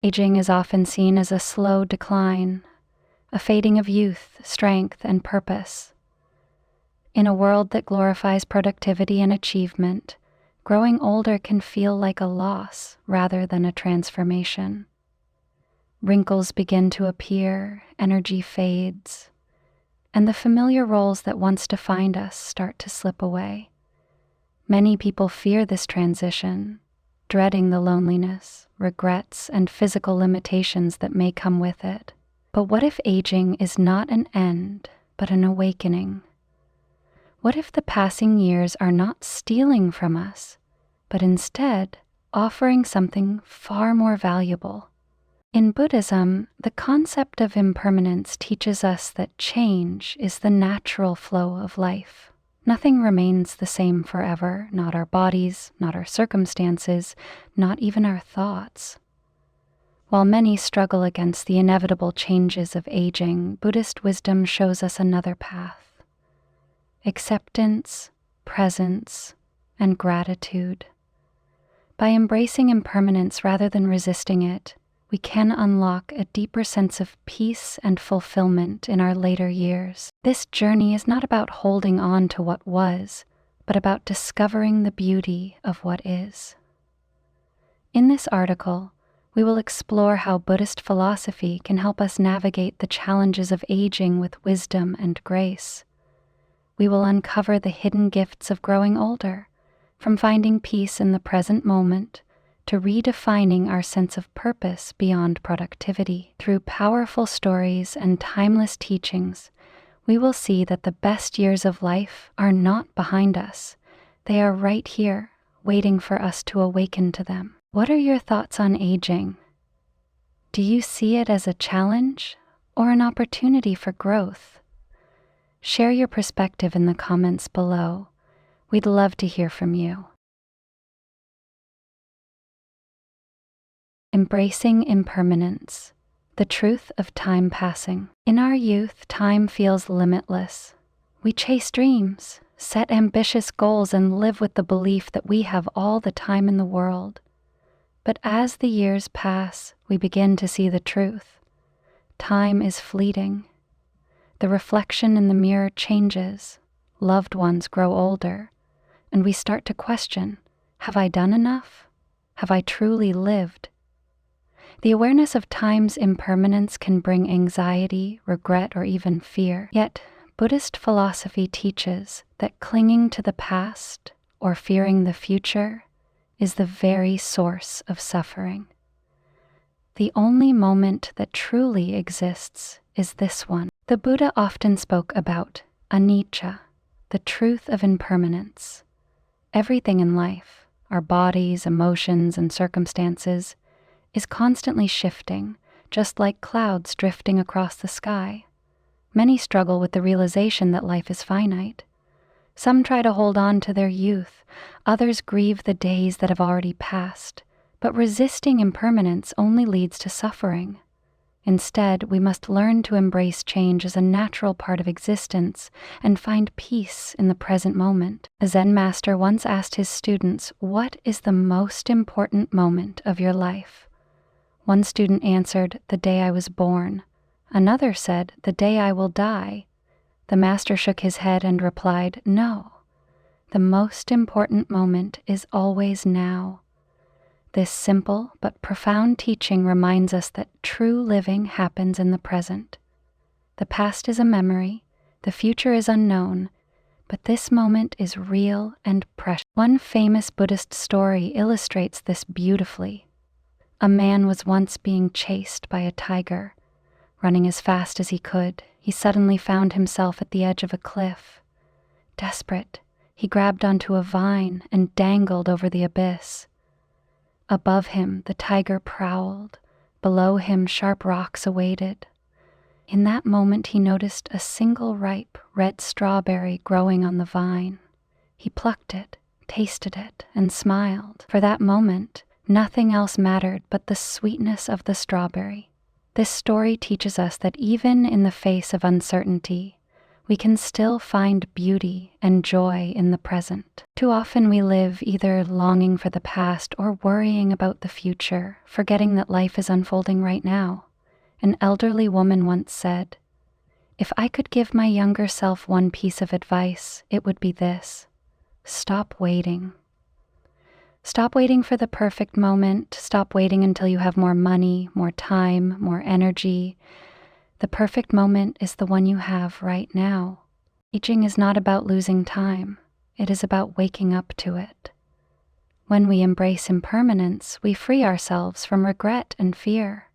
Aging is often seen as a slow decline, a fading of youth, strength, and purpose. In a world that glorifies productivity and achievement, growing older can feel like a loss rather than a transformation. Wrinkles begin to appear, energy fades, and the familiar roles that once defined us start to slip away. Many people fear this transition, dreading the loneliness, regrets, and physical limitations that may come with it. But what if aging is not an end, but an awakening? What if the passing years are not stealing from us, but instead offering something far more valuable? In Buddhism, the concept of impermanence teaches us that change is the natural flow of life. Nothing remains the same forever, not our bodies, not our circumstances, not even our thoughts. While many struggle against the inevitable changes of aging, Buddhist wisdom shows us another path: acceptance, presence, and gratitude. By embracing impermanence rather than resisting it, we can unlock a deeper sense of peace and fulfillment in our later years. This journey is not about holding on to what was, but about discovering the beauty of what is. In this article, we will explore how Buddhist philosophy can help us navigate the challenges of aging with wisdom and grace. We will uncover the hidden gifts of growing older, from finding peace in the present moment to redefining our sense of purpose beyond productivity. Through powerful stories and timeless teachings, we will see that the best years of life are not behind us. They are right here, waiting for us to awaken to them. What are your thoughts on aging? Do you see it as a challenge or an opportunity for growth? Share your perspective in the comments below. We'd love to hear from you. Embracing impermanence, the truth of time passing. In our youth, time feels limitless. We chase dreams, set ambitious goals, and live with the belief that we have all the time in the world. But as the years pass, we begin to see the truth. Time is fleeting. The reflection in the mirror changes. Loved ones grow older, and we start to question, have I done enough? Have I truly lived? The awareness of time's impermanence can bring anxiety, regret, or even fear. Yet, Buddhist philosophy teaches that clinging to the past or fearing the future is the very source of suffering. The only moment that truly exists is this one. The Buddha often spoke about anicca, the truth of impermanence. Everything in life, our bodies, emotions, and circumstances, is constantly shifting, just like clouds drifting across the sky. Many struggle with the realization that life is finite. Some try to hold on to their youth, others grieve the days that have already passed, but resisting impermanence only leads to suffering. Instead, we must learn to embrace change as a natural part of existence and find peace in the present moment. A Zen master once asked his students, "What is the most important moment of your life?" One student answered, "The day I was born." Another said, "The day I will die." The master shook his head and replied, "No, the most important moment is always now." This simple but profound teaching reminds us that true living happens in the present. The past is a memory, the future is unknown, but this moment is real and precious. One famous Buddhist story illustrates this beautifully. A man was once being chased by a tiger. Running as fast as he could, he suddenly found himself at the edge of a cliff. Desperate, he grabbed onto a vine and dangled over the abyss. Above him, the tiger prowled. Below him, sharp rocks awaited. In that moment, he noticed a single ripe red strawberry growing on the vine. He plucked it, tasted it, and smiled. For that moment, nothing else mattered but the sweetness of the strawberry. This story teaches us that even in the face of uncertainty, we can still find beauty and joy in the present. Too often we live either longing for the past or worrying about the future, forgetting that life is unfolding right now. An elderly woman once said, "If I could give my younger self one piece of advice, it would be this: stop waiting. Stop waiting for the perfect moment. Stop waiting until you have more money, more time, more energy. The perfect moment is the one you have right now." Aging is not about losing time. It is about waking up to it. When we embrace impermanence, we free ourselves from regret and fear.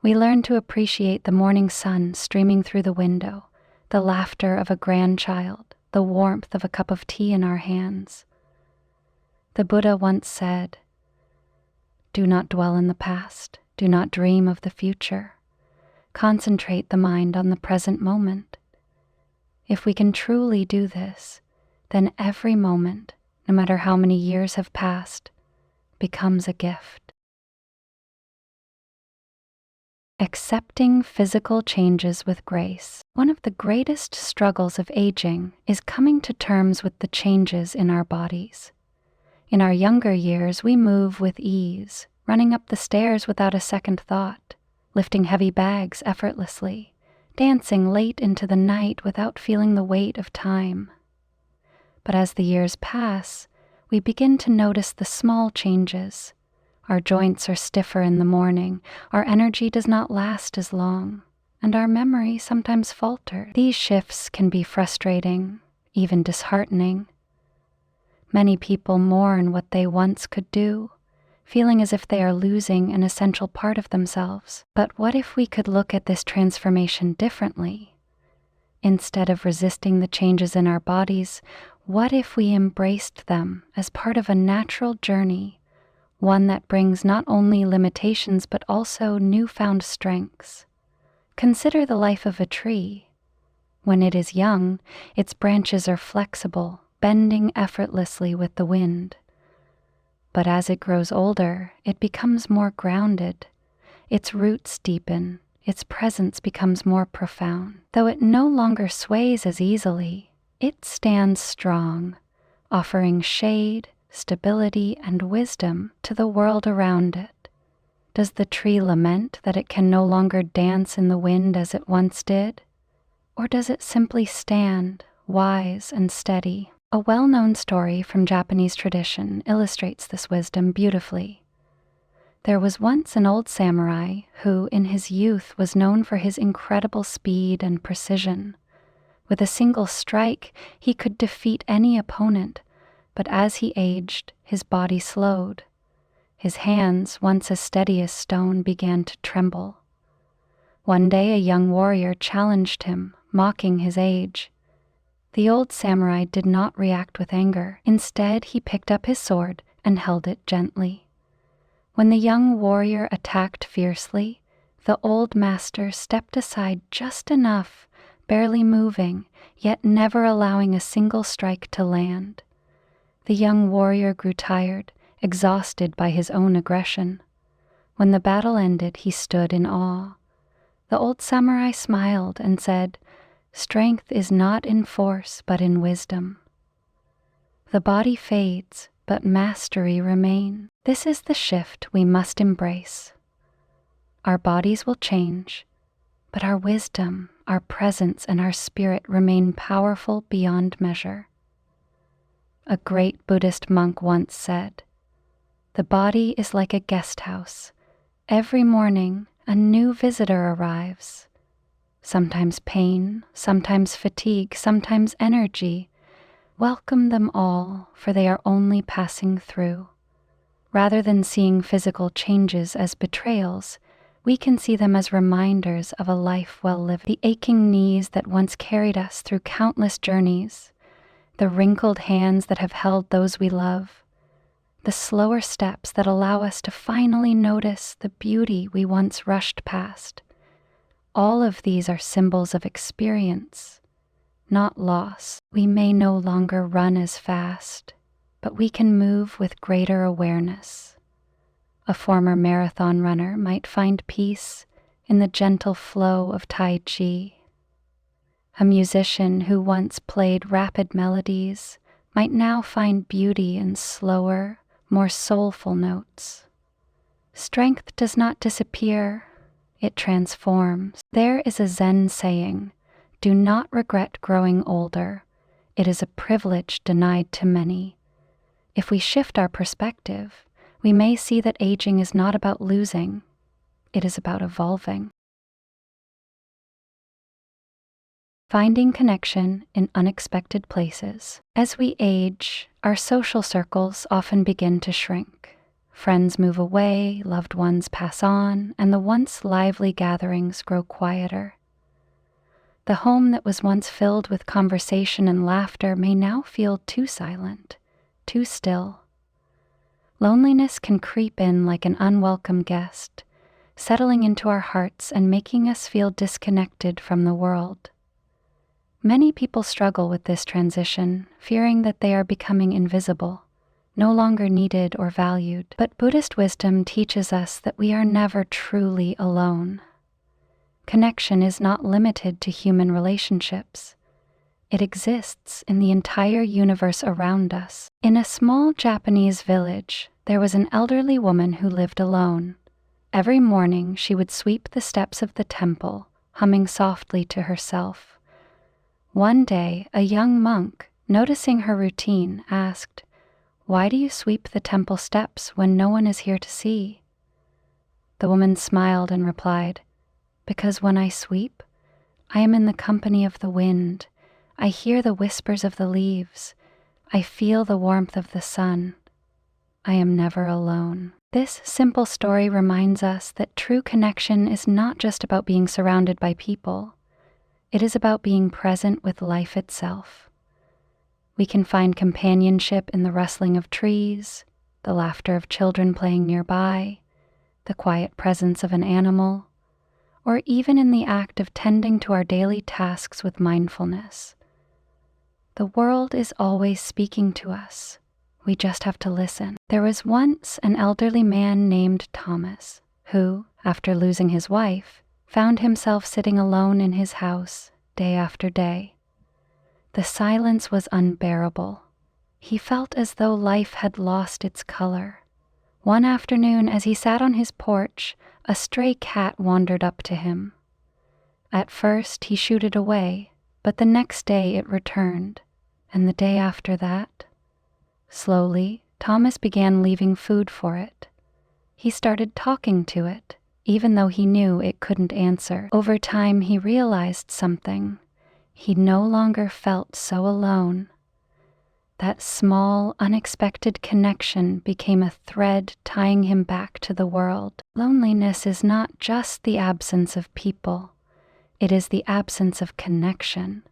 We learn to appreciate the morning sun streaming through the window, the laughter of a grandchild, the warmth of a cup of tea in our hands. The Buddha once said, "Do not dwell in the past. Do not dream of the future. Concentrate the mind on the present moment." If we can truly do this, then every moment, no matter how many years have passed, becomes a gift. Accepting physical changes with grace. One of the greatest struggles of aging is coming to terms with the changes in our bodies. In our younger years, we move with ease, running up the stairs without a second thought, lifting heavy bags effortlessly, dancing late into the night without feeling the weight of time. But as the years pass, we begin to notice the small changes. Our joints are stiffer in the morning, our energy does not last as long, and our memory sometimes falters. These shifts can be frustrating, even disheartening. Many people mourn what they once could do, feeling as if they are losing an essential part of themselves. But what if we could look at this transformation differently? Instead of resisting the changes in our bodies, what if we embraced them as part of a natural journey, one that brings not only limitations but also newfound strengths? Consider the life of a tree. When it is young, its branches are flexible, bending effortlessly with the wind. But as it grows older, it becomes more grounded. Its roots deepen, its presence becomes more profound. Though it no longer sways as easily, it stands strong, offering shade, stability, and wisdom to the world around it. Does the tree lament that it can no longer dance in the wind as it once did? Or does it simply stand, wise and steady? A well-known story from Japanese tradition illustrates this wisdom beautifully. There was once an old samurai who, in his youth, was known for his incredible speed and precision. With a single strike, he could defeat any opponent, but as he aged, his body slowed. His hands, once as steady as stone, began to tremble. One day a young warrior challenged him, mocking his age. The old samurai did not react with anger. Instead, he picked up his sword and held it gently. When the young warrior attacked fiercely, the old master stepped aside just enough, barely moving, yet never allowing a single strike to land. The young warrior grew tired, exhausted by his own aggression. When the battle ended, he stood in awe. The old samurai smiled and said, "Strength is not in force, but in wisdom." The body fades, but mastery remains. This is the shift we must embrace. Our bodies will change, but our wisdom, our presence, and our spirit remain powerful beyond measure. A great Buddhist monk once said, "The body is like a guest house. Every morning, a new visitor arrives. Sometimes pain, sometimes fatigue, sometimes energy. Welcome them all, for they are only passing through." Rather than seeing physical changes as betrayals, we can see them as reminders of a life well lived. The aching knees that once carried us through countless journeys, the wrinkled hands that have held those we love, the slower steps that allow us to finally notice the beauty we once rushed past. All of these are symbols of experience, not loss. We may no longer run as fast, but we can move with greater awareness. A former marathon runner might find peace in the gentle flow of Tai Chi. A musician who once played rapid melodies might now find beauty in slower, more soulful notes. Strength does not disappear, it transforms. There is a Zen saying, "Do not regret growing older. It is a privilege denied to many." If we shift our perspective, we may see that aging is not about losing, it is about evolving. Finding connection in unexpected places. As we age, our social circles often begin to shrink. Friends move away, loved ones pass on, and the once lively gatherings grow quieter. The home that was once filled with conversation and laughter may now feel too silent, too still. Loneliness can creep in like an unwelcome guest, settling into our hearts and making us feel disconnected from the world. Many people struggle with this transition, fearing that they are becoming invisible, no longer needed or valued. But Buddhist wisdom teaches us that we are never truly alone. Connection is not limited to human relationships. It exists in the entire universe around us. In a small Japanese village, there was an elderly woman who lived alone. Every morning she would sweep the steps of the temple, humming softly to herself. One day, a young monk, noticing her routine, asked, "Why do you sweep the temple steps when no one is here to see?" The woman smiled and replied, "Because when I sweep, I am in the company of the wind. I hear the whispers of the leaves. I feel the warmth of the sun. I am never alone." This simple story reminds us that true connection is not just about being surrounded by people. It is about being present with life itself. We can find companionship in the rustling of trees, the laughter of children playing nearby, the quiet presence of an animal, or even in the act of tending to our daily tasks with mindfulness. The world is always speaking to us. We just have to listen. There was once an elderly man named Thomas, who, after losing his wife, found himself sitting alone in his house day after day. The silence was unbearable. He felt as though life had lost its color. One afternoon, as he sat on his porch, a stray cat wandered up to him. At first he shooed it away, but the next day it returned, and the day after that. Slowly, Thomas began leaving food for it. He started talking to it, even though he knew it couldn't answer. Over time, he realized something. He no longer felt so alone. That small, unexpected connection became a thread tying him back to the world. Loneliness is not just the absence of people. It is the absence of connection.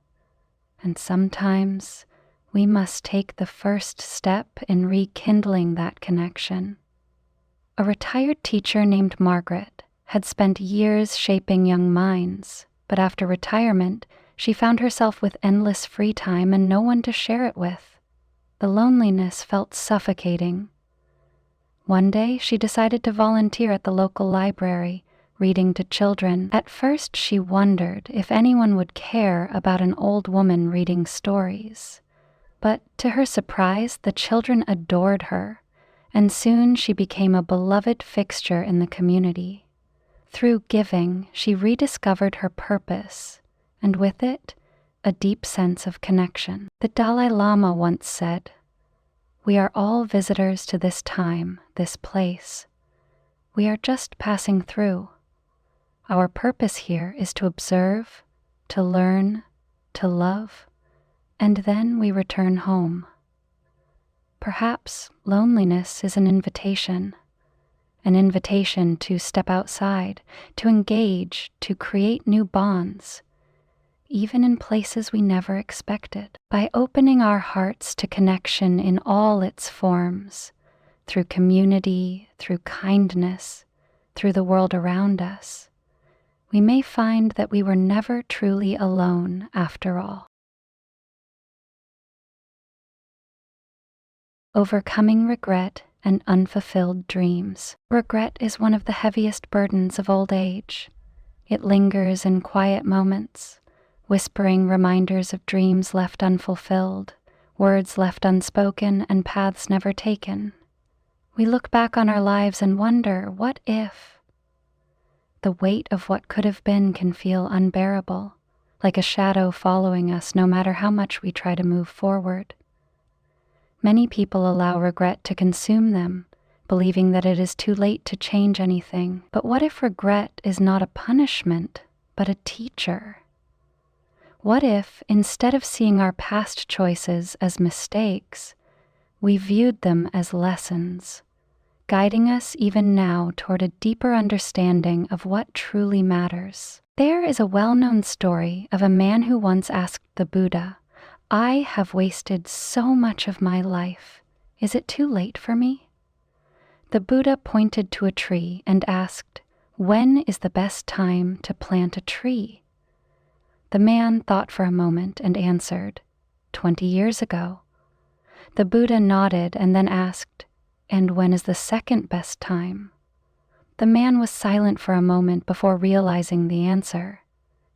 And sometimes we must take the first step in rekindling that connection. A retired teacher named Margaret had spent years shaping young minds, but after retirement, she found herself with endless free time and no one to share it with. The loneliness felt suffocating. One day, she decided to volunteer at the local library, reading to children. At first, she wondered if anyone would care about an old woman reading stories. But to her surprise, the children adored her, and soon she became a beloved fixture in the community. Through giving, she rediscovered her purpose, and with it, a deep sense of connection. The Dalai Lama once said, "We are all visitors to this time, this place. We are just passing through. Our purpose here is to observe, to learn, to love, and then we return home." Perhaps loneliness is an invitation to step outside, to engage, to create new bonds, even in places we never expected. By opening our hearts to connection in all its forms, through community, through kindness, through the world around us, we may find that we were never truly alone after all. Overcoming regret and unfulfilled dreams. Regret is one of the heaviest burdens of old age. It lingers in quiet moments, whispering reminders of dreams left unfulfilled, words left unspoken, and paths never taken. We look back on our lives and wonder, what if? The weight of what could have been can feel unbearable, like a shadow following us no matter how much we try to move forward. Many people allow regret to consume them, believing that it is too late to change anything. But what if regret is not a punishment, but a teacher? What if, instead of seeing our past choices as mistakes, we viewed them as lessons, guiding us even now toward a deeper understanding of what truly matters? There is a well-known story of a man who once asked the Buddha, "I have wasted so much of my life. Is it too late for me?" The Buddha pointed to a tree and asked, "When is the best time to plant a tree?" The man thought for a moment and answered, 20 years ago. The Buddha nodded and then asked, "And when is the second best time?" The man was silent for a moment before realizing the answer.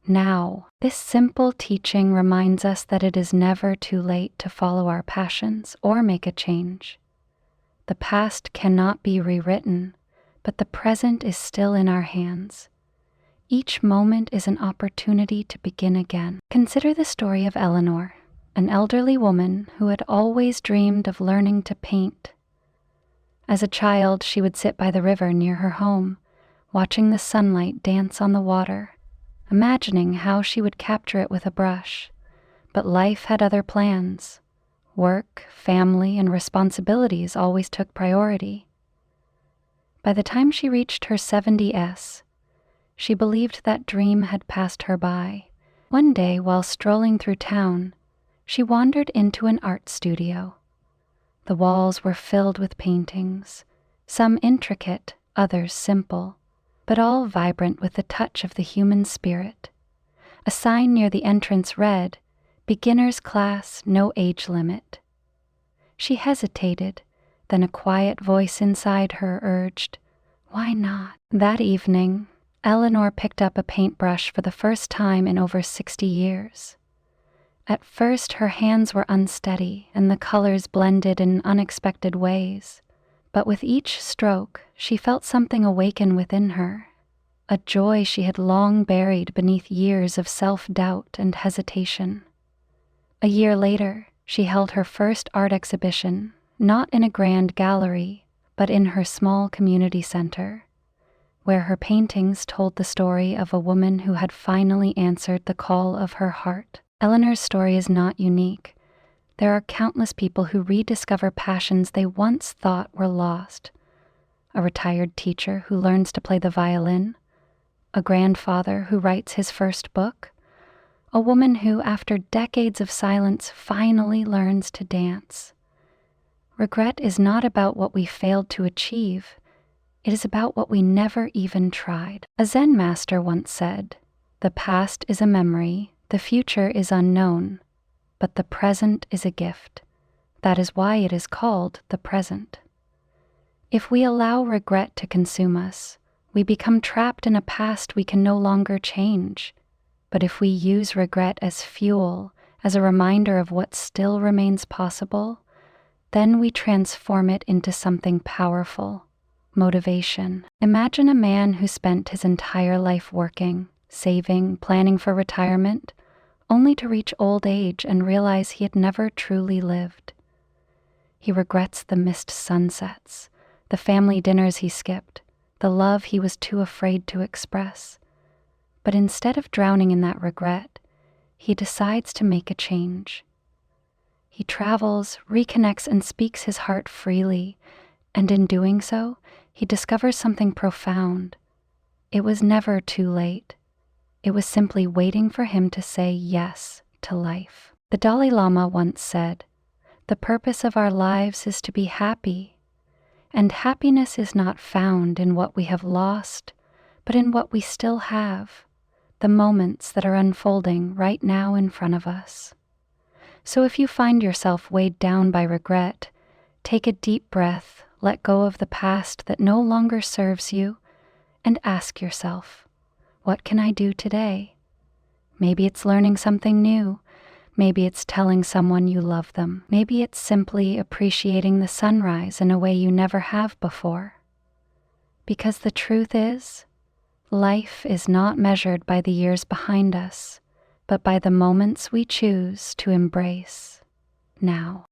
Now, this simple teaching reminds us that it is never too late to follow our passions or make a change. The past cannot be rewritten, but the present is still in our hands. Each moment is an opportunity to begin again. Consider the story of Eleanor, an elderly woman who had always dreamed of learning to paint. As a child, she would sit by the river near her home, watching the sunlight dance on the water, imagining how she would capture it with a brush. But life had other plans. Work, family, and responsibilities always took priority. By the time she reached her 70s, she believed that dream had passed her by. One day, while strolling through town, she wandered into an art studio. The walls were filled with paintings, some intricate, others simple, but all vibrant with the touch of the human spirit. A sign near the entrance read, "Beginner's class, no age limit." She hesitated, then a quiet voice inside her urged, "Why not?" That evening, Eleanor picked up a paintbrush for the first time in over 60 years. At first, her hands were unsteady and the colors blended in unexpected ways. But with each stroke, she felt something awaken within her, a joy she had long buried beneath years of self-doubt and hesitation. A year later, she held her first art exhibition, not in a grand gallery, but in her small community center, where her paintings told the story of a woman who had finally answered the call of her heart. Eleanor's story is not unique. There are countless people who rediscover passions they once thought were lost. A retired teacher who learns to play the violin, a grandfather who writes his first book, a woman who, after decades of silence, finally learns to dance. Regret is not about what we failed to achieve. It is about what we never even tried. A Zen master once said, "The past is a memory, the future is unknown, but the present is a gift. That is why it is called the present." If we allow regret to consume us, we become trapped in a past we can no longer change. But if we use regret as fuel, as a reminder of what still remains possible, then we transform it into something powerful, motivation. Imagine a man who spent his entire life working, saving, planning for retirement, only to reach old age and realize he had never truly lived. He regrets the missed sunsets, the family dinners he skipped, the love he was too afraid to express. But instead of drowning in that regret, he decides to make a change. He travels, reconnects, and speaks his heart freely, and in doing so, he discovers something profound. It was never too late. It was simply waiting for him to say yes to life. The Dalai Lama once said, "The purpose of our lives is to be happy, and happiness is not found in what we have lost, but in what we still have, the moments that are unfolding right now in front of us." So if you find yourself weighed down by regret, take a deep breath, let go of the past that no longer serves you, and ask yourself, what can I do today? Maybe it's learning something new. Maybe it's telling someone you love them. Maybe it's simply appreciating the sunrise in a way you never have before. Because the truth is, life is not measured by the years behind us, but by the moments we choose to embrace now.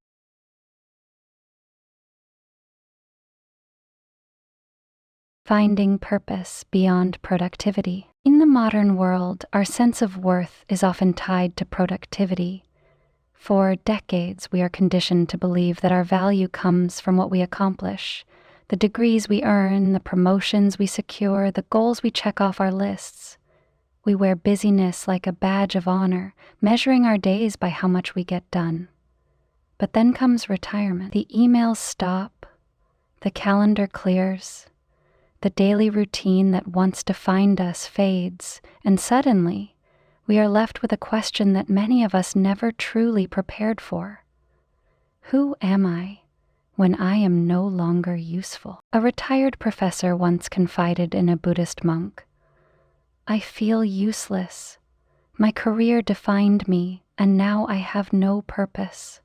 Finding purpose beyond productivity. In the modern world, our sense of worth is often tied to productivity. For decades, we are conditioned to believe that our value comes from what we accomplish, the degrees we earn, the promotions we secure, the goals we check off our lists. We wear busyness like a badge of honor, measuring our days by how much we get done. But then comes retirement. The emails stop, the calendar clears, the daily routine that once defined us fades, and suddenly, we are left with a question that many of us never truly prepared for. Who am I when I am no longer useful? A retired professor once confided in a Buddhist monk, "I feel useless. My career defined me, and now I have no purpose."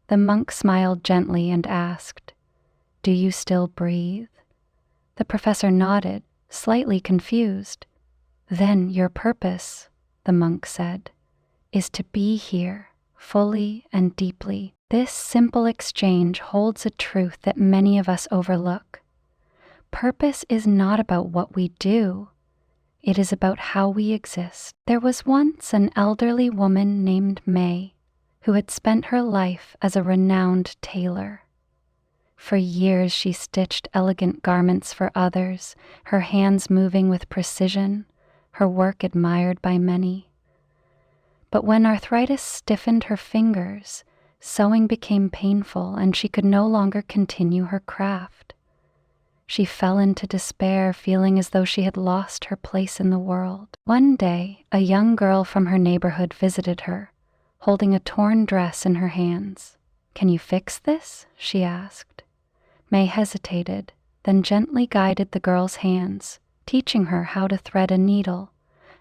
The monk smiled gently and asked, "Do you still breathe?" The professor nodded, slightly confused. "Then your purpose," the monk said, "is to be here, fully and deeply." This simple exchange holds a truth that many of us overlook. Purpose is not about what we do. It is about how we exist. There was once an elderly woman named May who had spent her life as a renowned tailor. For years she stitched elegant garments for others, her hands moving with precision, her work admired by many. But when arthritis stiffened her fingers, sewing became painful and she could no longer continue her craft. She fell into despair, feeling as though she had lost her place in the world. One day, a young girl from her neighborhood visited her, holding a torn dress in her hands. "Can you fix this?" she asked. May hesitated, then gently guided the girl's hands, teaching her how to thread a needle,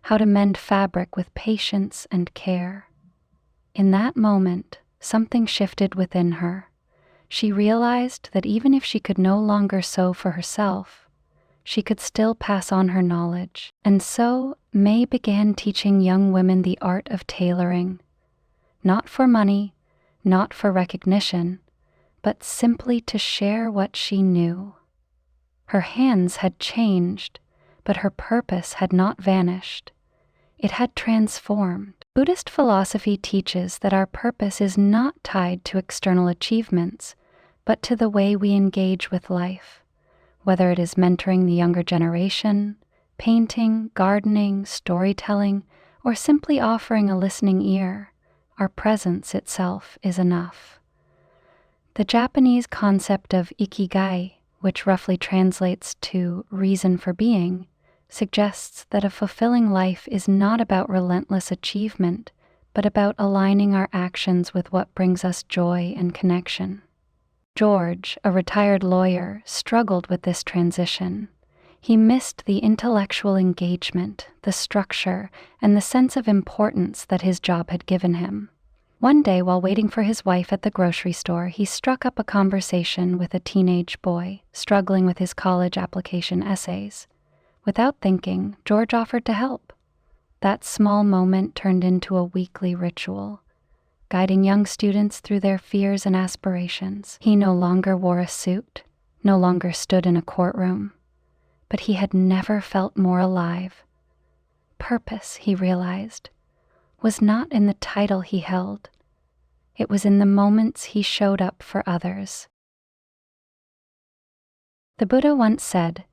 how to mend fabric with patience and care. In that moment, something shifted within her. She realized that even if she could no longer sew for herself, she could still pass on her knowledge. And so, May began teaching young women the art of tailoring, not for money, not for recognition, but simply to share what she knew. Her hands had changed, but her purpose had not vanished. It had transformed. Buddhist philosophy teaches that our purpose is not tied to external achievements, but to the way we engage with life, whether it is mentoring the younger generation, painting, gardening, storytelling, or simply offering a listening ear. Our presence itself is enough. The Japanese concept of ikigai, which roughly translates to reason for being, suggests that a fulfilling life is not about relentless achievement, but about aligning our actions with what brings us joy and connection. George, a retired lawyer, struggled with this transition. He missed the intellectual engagement, the structure, and the sense of importance that his job had given him. One day, while waiting for his wife at the grocery store, he struck up a conversation with a teenage boy struggling with his college application essays. Without thinking, George offered to help. That small moment turned into a weekly ritual, guiding young students through their fears and aspirations. He no longer wore a suit, no longer stood in a courtroom, but he had never felt more alive. Purpose, he realized, was not in the title he held. It was in the moments he showed up for others. The Buddha once said,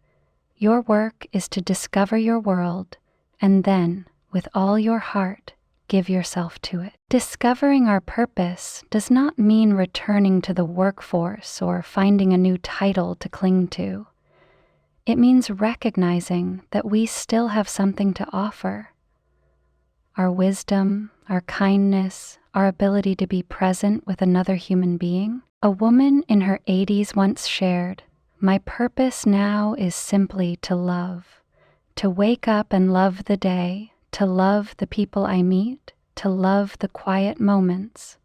"Your work is to discover your world, and then, with all your heart, give yourself to it." Discovering our purpose does not mean returning to the workforce or finding a new title to cling to. It means recognizing that we still have something to offer. Our wisdom, our kindness, our ability to be present with another human being. A woman in her 80s once shared, "My purpose now is simply to love, to wake up and love the day, to love the people I meet, to love the quiet moments.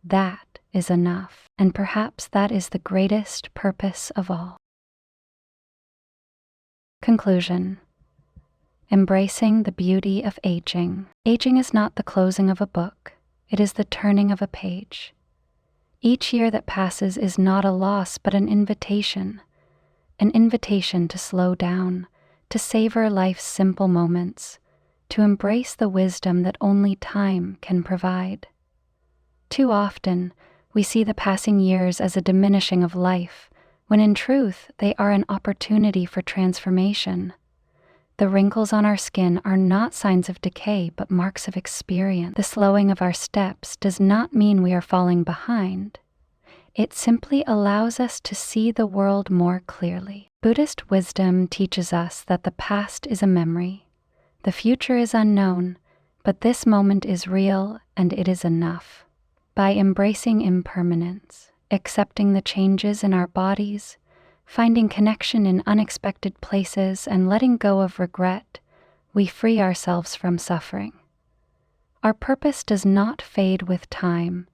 That is enough, and perhaps that is the greatest purpose of all. Conclusion. Embracing the beauty of aging. Aging is not the closing of a book, it is the turning of a page. Each year that passes is not a loss but an invitation to slow down, to savor life's simple moments, to embrace the wisdom that only time can provide. Too often, we see the passing years as a diminishing of life, when in truth they are an opportunity for transformation. The wrinkles on our skin are not signs of decay but marks of experience. The slowing of our steps does not mean we are falling behind. It simply allows us to see the world more clearly. Buddhist wisdom teaches us that the past is a memory, the future is unknown, but this moment is real and it is enough. By embracing impermanence, accepting the changes in our bodies, finding connection in unexpected places, and letting go of regret, we free ourselves from suffering. Our purpose does not fade with time.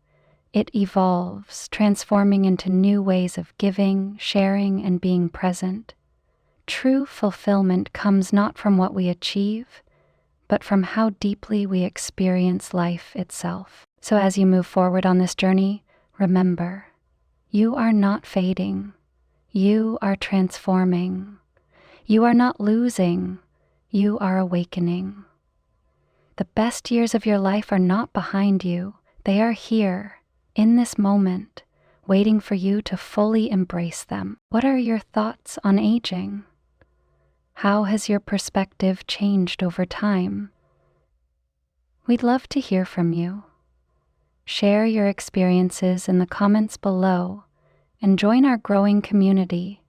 It evolves, transforming into new ways of giving, sharing, and being present. True fulfillment comes not from what we achieve, but from how deeply we experience life itself. So as you move forward on this journey, remember, you are not fading. You are transforming. You are not losing. You are awakening. The best years of your life are not behind you. They are here, in this moment, waiting for you to fully embrace them. What are your thoughts on aging? How has your perspective changed over time? We'd love to hear from you. Share your experiences in the comments below and join our growing community.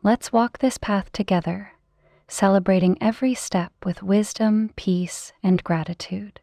Let's walk this path together, celebrating every step with wisdom, peace, and gratitude.